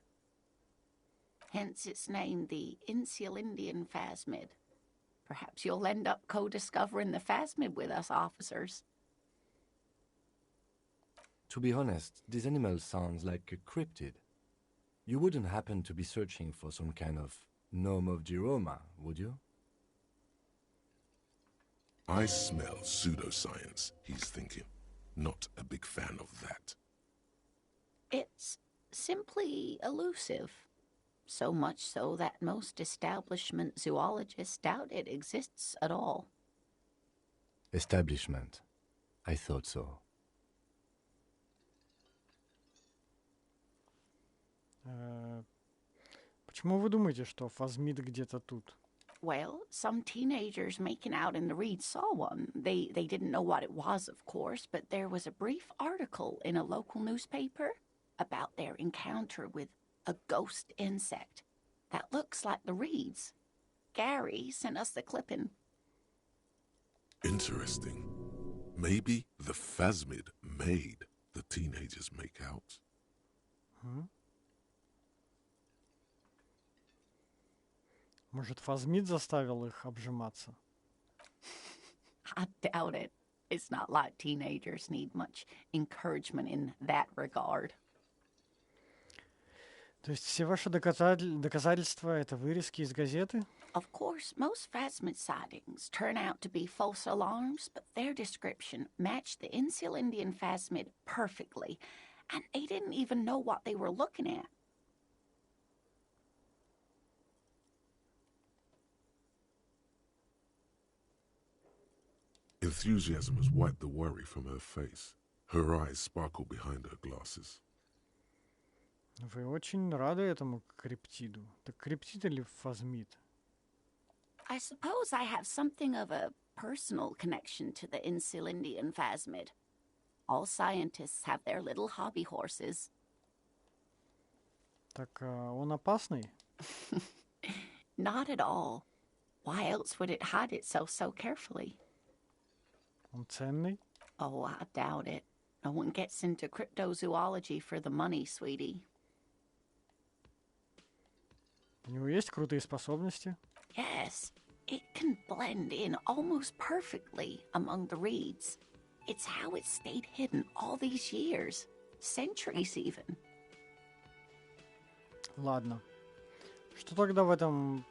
Hence it's named the Insulindian phasmid. Perhaps you'll end up co-discovering the phasmid with us officers. To be honest, this animal sounds like a cryptid. You wouldn't happen to be searching for some kind of gnome of Jeroma, would you? I smell pseudoscience, he's thinking. Not a big fan of that. It's simply elusive. So much so that most establishment zoologists doubt it exists at all. Establishment. I thought so. Почему вы думаете, что Фазмид где-то тут? Well, some teenagers making out in the reed saw one. They didn't know what it was, of course, but there was a brief article in a local newspaper about their encounter with a ghost insect that looks like the reeds. Gary sent us the clipping. Interesting. Maybe the Phasmid made the teenagers make out. Может, Фазмид заставил их обжиматься? I doubt it. It's not like teenagers need much encouragement in that regard. То есть все ваши доказательства — это вырезки из газеты? Of course, most Phasmid sightings turn out to be false alarms, but their description matched the Insil Indian Phasmid perfectly, and they didn't even know what they were looking at. Enthusiasm has wiped the worry from her face. Her eyes sparkle behind her glasses. Вы очень рады этому криптиду. Так криптид или Фазмид? I suppose I have something of a personal connection to the Insil Indian Phasmid. All scientists have their little hobby horses. Так он опасный? Not at all. Why else would it hide itself so carefully? Он ценный? Oh, I doubt it. No one gets into cryptozoology for the money, sweetie. У него есть крутые способности? Yes, it can blend in almost perfectly among the reeds. It's how it stayed hidden all these years, centuries even. Ладно. Что тогда в этом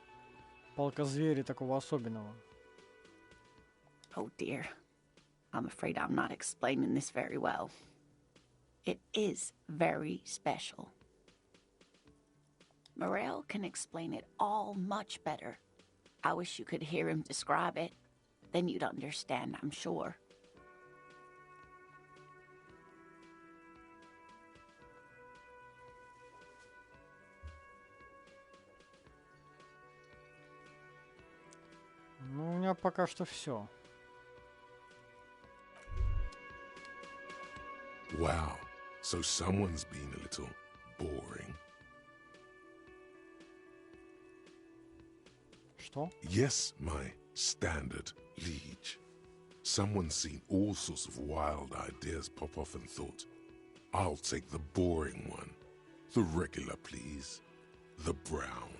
полкозвере такого особенного? Oh dear. I'm afraid I'm not explaining this very well. It is very special. Morel can explain it all much better. I wish you could hear him describe it. Then you'd understand, I'm sure. Ну, у меня пока что все. Wow, so someone's been a little boring. Что? Yes, my standard liege. Someone's seen all sorts of wild ideas pop off and thought, I'll take the boring one. The regular, please. The brown.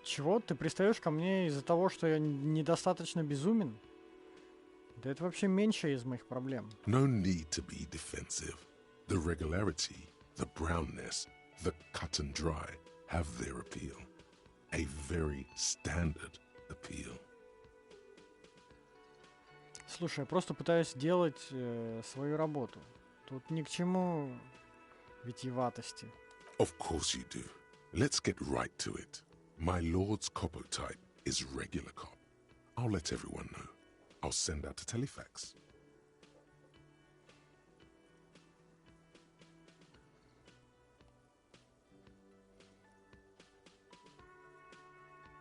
Чего? Ты пристаешь ко мне из-за того, что я недостаточно безумен? Да это вообще меньшая из моих проблем. No need to be defensive. The regularity, the brownness, the cut and dry have their appeal. A very standard appeal. Слушай, я просто пытаюсь делать свою работу. Тут ни к чему витиеватости. Of course you do. Let's get right to it. My lord's copotype is regular cop. I'll let everyone know. I'll send out a telefax.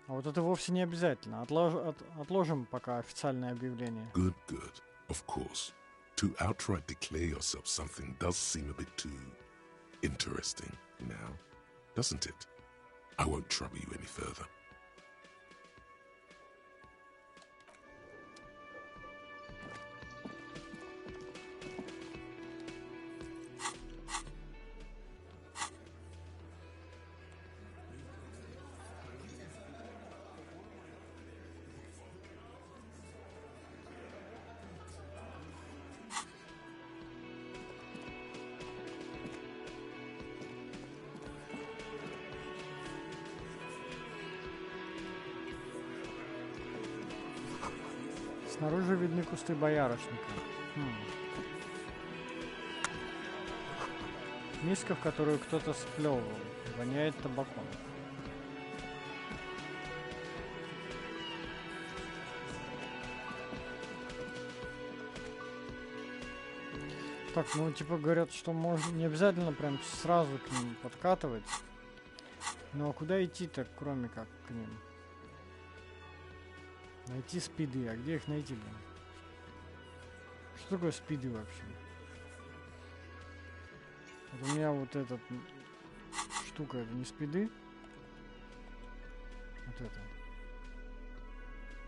А вот это вовсе не обязательно. Отложим пока официальное объявление. Good, good. Of course. To outright declare yourself something does seem a bit too interesting now, doesn't it? I won't trouble you any further. Снаружи видны кусты боярышника. Миска, в которую кто-то сплевывал. Воняет табаком. Так, ну типа говорят, что можно не обязательно прям сразу к ним подкатывать. Ну а куда идти-то, кроме как к ним? Найти спиды. А где их найти, блин? Что такое спиды вообще? Вот у меня вот эта штука, это не спиды. Вот это.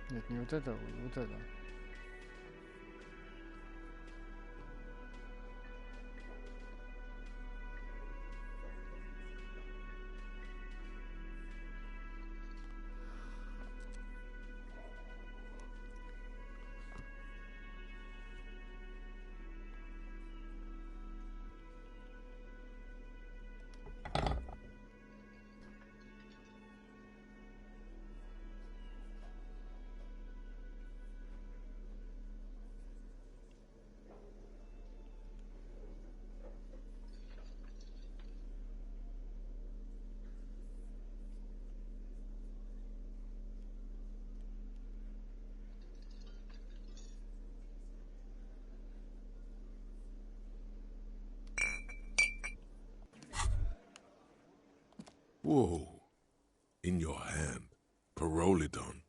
Нет, не вот это, вот это. Whoa. In your hand, Pyrrolidon,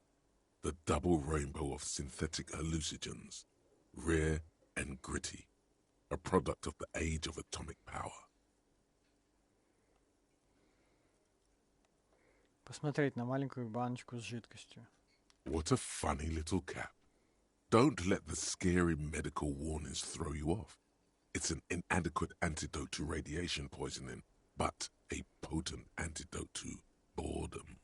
the double rainbow of synthetic hallucinogens, rare and gritty, a product of the age of atomic power. Посмотреть на маленькую баночку с жидкостью. What a funny little cap. Don't let the scary medical warnings throw you off. It's an inadequate antidote to radiation poisoning, but a potent antidote to boredom.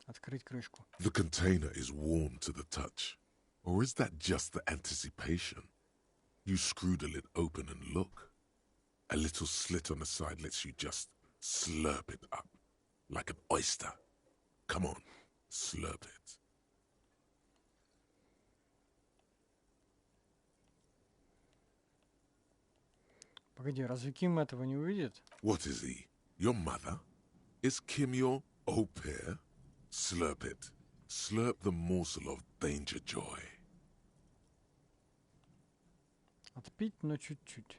Открыть крышку. The container is warm to the touch. Or is that just the anticipation? You screw the lid open and look. A little slit on the side lets you just slurp it up. Like an oyster. Come on, slurp it. Погоди, разве Ким этого не увидит? What is he? Your mother? Is Kim your au pair? Slurp it. Slurp the morsel of danger joy. Отпить, но чуть-чуть.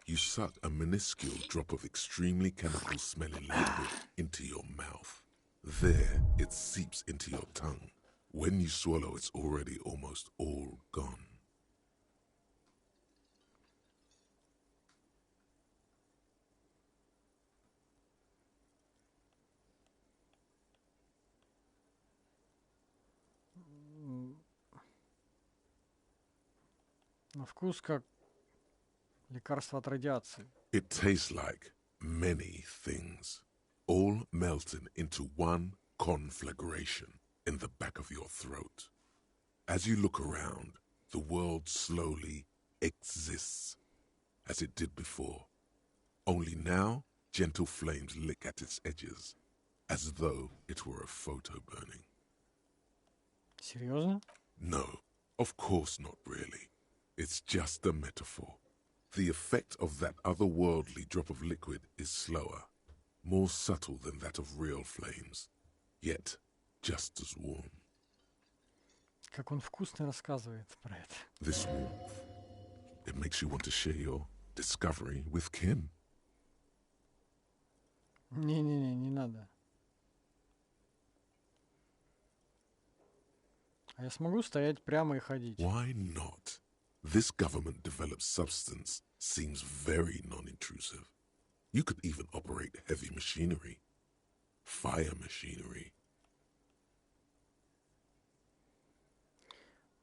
You suck a minuscule drop of extremely chemical-smelling liquid into your mouth. There, it seeps into your tongue. When you swallow, it's already almost all gone. На вкус как лекарство от радиации. It tastes like many things, all melting into one conflagration in the back of your throat. As you look around, the world slowly exists, as it did before. Only now, gentle flames lick at its edges, as though it were a photo burning. Серьезно? No, of course not really. It's just a metaphor. The effect of that otherworldly drop of liquid is slower, more subtle than that of real flames, yet just as warm. Как он вкусно рассказывает про это. This warmth, it makes you want to share your discovery with Kim. Не-не-не, не надо. А я смогу стоять прямо и ходить? Why not? This government-developed substance seems very non-intrusive. You could even operate heavy machinery, fire machinery.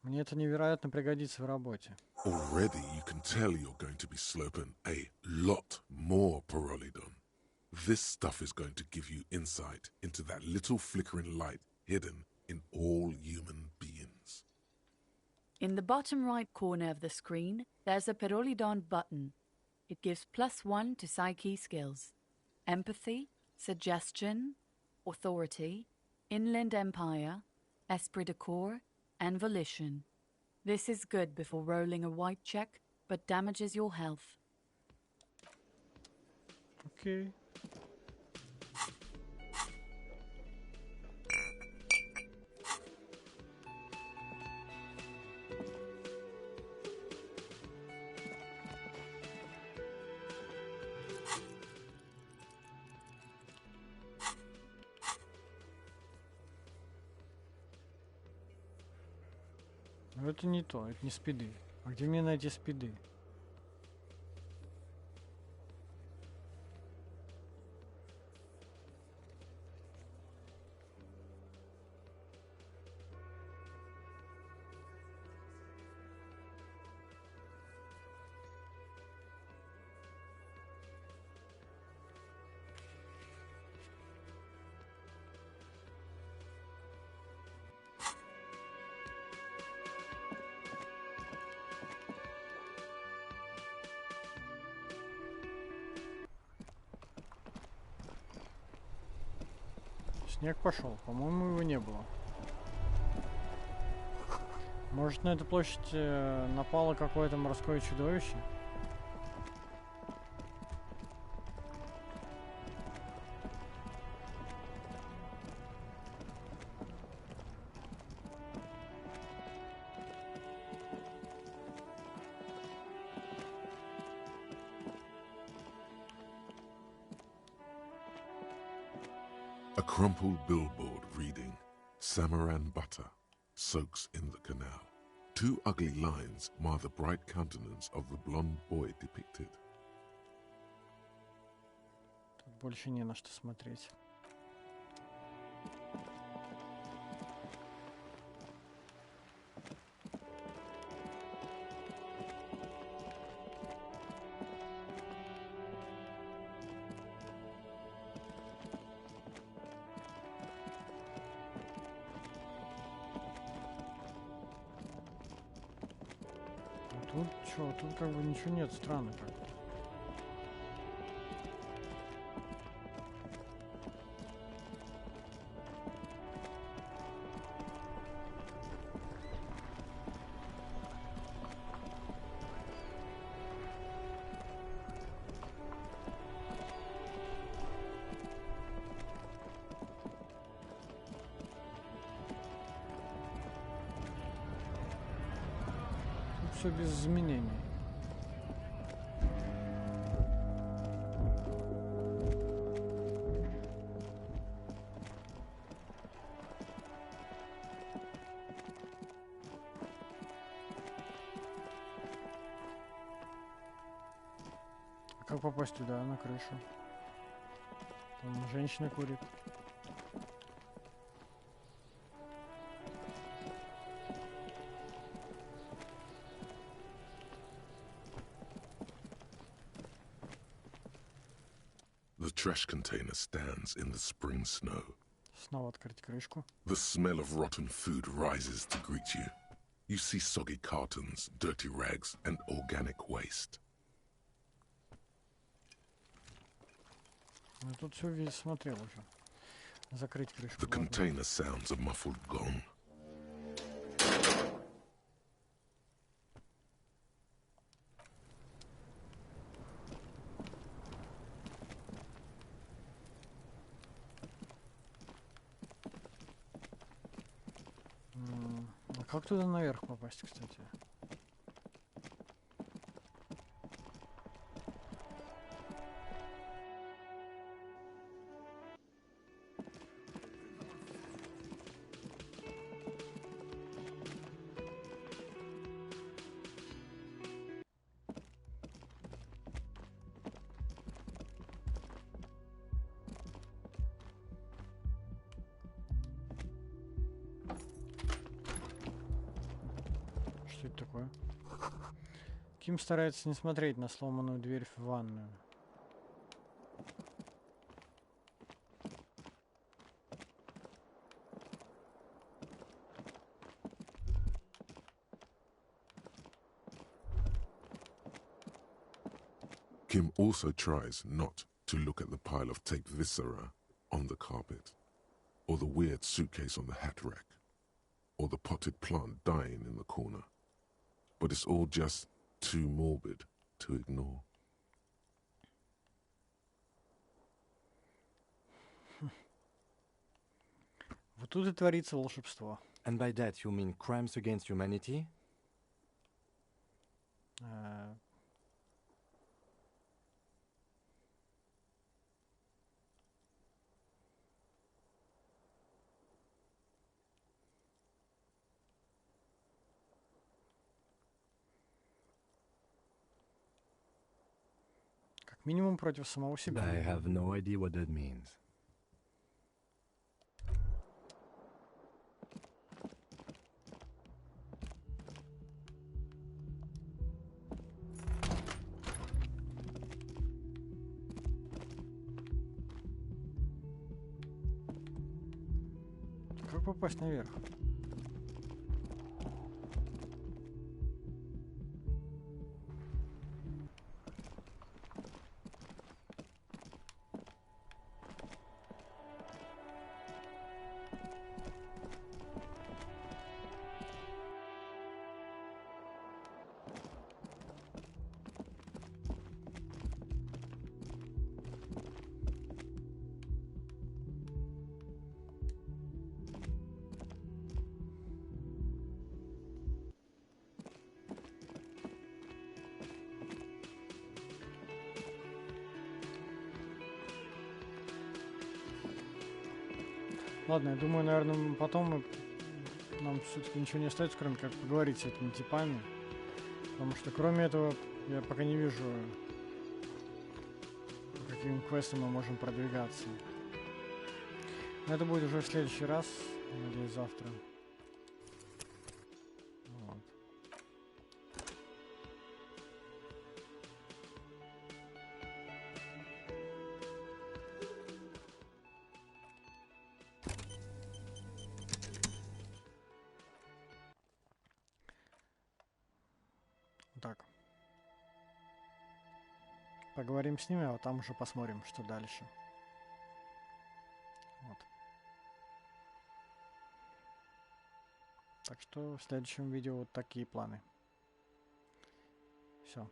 Мне это невероятно пригодится в работе. Already you can tell you're going to be slurping a lot more Pyrrolidon. This stuff is going to give you insight into that little flickering light hidden in all human beings. In the bottom right corner of the screen, there's a Pyrrolidon button. It gives +1 to Psyche skills. empathy, suggestion, authority, inland empire, esprit de corps, and volition. This is good before rolling a white check, but damages your health. Окей. Но это не то, это не спиды. А где мне найти спиды? Снег пошел, по-моему, его не было. Может, на эту площадь напало какое-то морское чудовище? A crumpled billboard reading, Samaran butter soaks in the canal. Two ugly lines mar the bright countenance of the blonde boy depicted. Тут больше не на что смотреть. Тут что, тут как бы ничего нет, странно как-то. Все без изменений. А как попасть туда, на крышу? Там женщина курит. The trash container stands in the spring snow. Снова открыть крышку. The smell of rotten food rises to greet you. You see soggy cartons, dirty rags, and organic waste. Я тут все весь смотрел уже. Закрыть крышку. The container sounds a muffled gong. А как туда наверх попасть, кстати? Что это такое? Ким старается не смотреть на сломанную дверь в ванную. Kim also tries not to look at the pile of taped viscera on the carpet, or the weird suitcase on the hat rack, or the potted plant dying in the corner. But it's all just too morbid to ignore. Вот тут и творится волшебство. And by that you mean crimes against humanity? Как минимум против самого себя. I have no idea what that means. Как попасть наверх? Ладно, я думаю, наверное, потом нам все-таки ничего не остается, кроме как поговорить с этими типами. Потому что кроме этого я пока не вижу, по каким квестам мы можем продвигаться. Но это будет уже в следующий раз, надеюсь, завтра. Вот. Так. Поговорим с ними, а там уже посмотрим, что дальше. Вот. Так что в следующем видео вот такие планы. Все.